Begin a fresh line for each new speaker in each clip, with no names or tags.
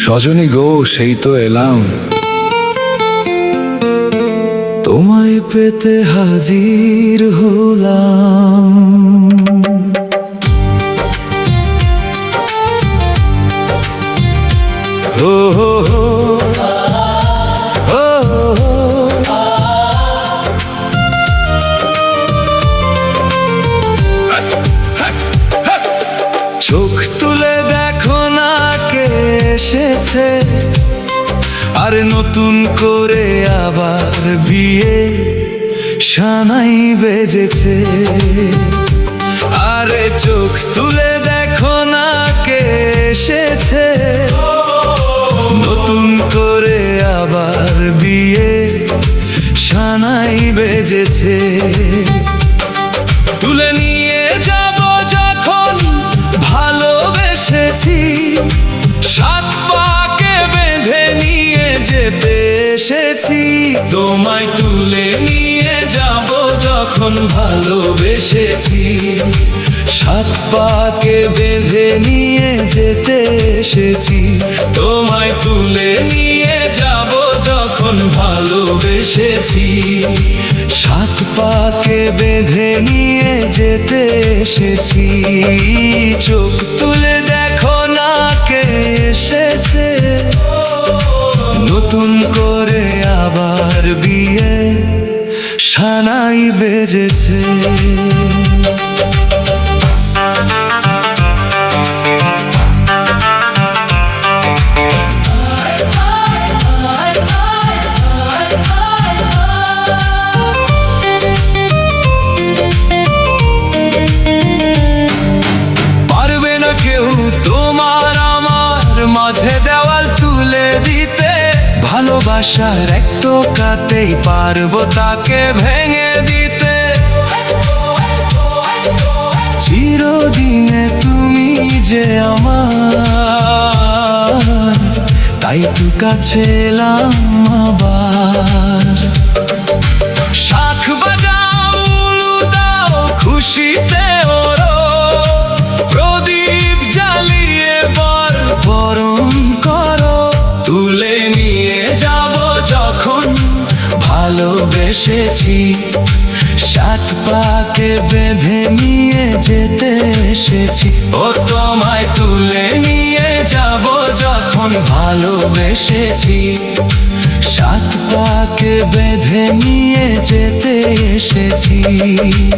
সজনী গো, সেই তো এলাম, তোমায় পেতে হাজির হলাম। হো হো হো, হো হো, চোখ তুলে দেখো না কে এসেছে, আর নতুন করে আবার বিয়ে সানাই বেজেছে। আরে চোখ তুলে দেখো না কে এসেছে, নতুন করে আবার বিয়ে সানাই বেজেছে। তুলে নিয়ে যাব যখন ভালোবেসেছি, সাত পাকে বেঁধে নিয়ে যেতে এসেছি। তোমায় তুলে নিয়ে যাব যখন ভালোবেসেছি, সাত পাকে বেঁধে নিয়ে যেতে এসেছি। তোমায় তুলে নিয়ে যাব যখন ভালোবেসেছি, সাত পাকে বেঁধে নিয়ে যেতে এসেছি। চোখ তুলে দেখো না কে এসেছে, নতুন করে আবার বিয়ে সানাই বেজেছে। পারবে না কেউ তোমার আমার মাঝে দেওয়াল তুলে দিতে, ভালোবাসার এক টোকাতেই পারবো তাকে ভেঙে দিতে। চিরদিনে তুমি যে আমার, তাই তো কাছে এলাম আবার। শাখ বাজাও, উলু দাও, খুশিতে ওরো, প্রদীপ জ্বালিয়ে বরণ করো। তুলে নিয়ে যাব যখন ভালোবেসেছি, সাত পাকে বেঁধে নিয়ে যেতে এসেছি। ও তোমায় তুলে নিয়ে যাব যখন ভালোবেসেছি, সাত পাকে বেঁধে নিয়ে যেতে এসেছি।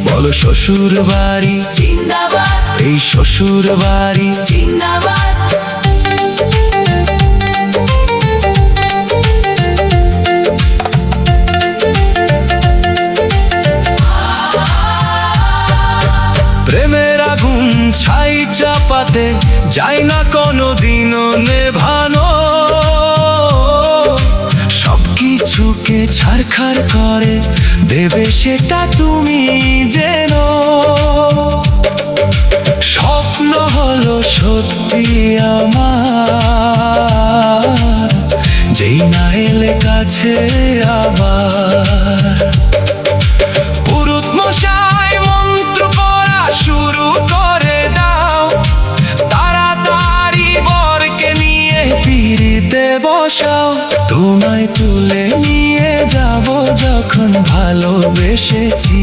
বলো শ্বশুর বাড়ি
জিন্দাবাদ,
এই শ্বশুর বাড়ি
জিন্দাবাদ।
প্রেমের আগুন ছাই চাপাতে যায় না কোনো দিনও নেভানো, সবকিছুকে ছারখার করে দেবে সেটা তুমি যেন। স্বপ্ন হলো সত্যি আমার, যেই না এলে কাছে আবার। পুরুত মশাই মন্ত্র পড়া শুরু করে দাও, তাড়াতাড়ি বরকে নিয়ে পিড়িতে বসাও। তোমায় তুলে নিয়ে যাব যখন ভালোবেসেছি,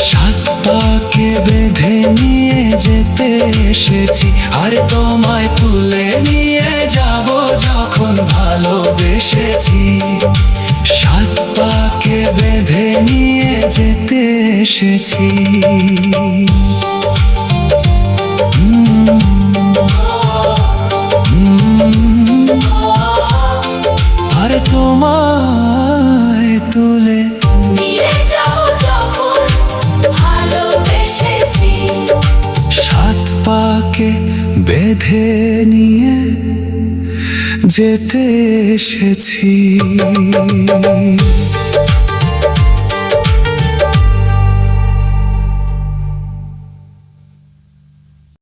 সাত পাকে বেঁধে নিয়ে যেতে এসেছি। আর তোমায় তুলে নিয়ে যাব যখন ভালোবেসেছি, সাত পাকে বেঁধে নিয়ে যেতে এসেছি। আর তোমায় তুলে
নিয়ে যাও যখন ভালোবেসেছি,
সাত পাকে বেঁধে নিয়ে যেতে এসেছি।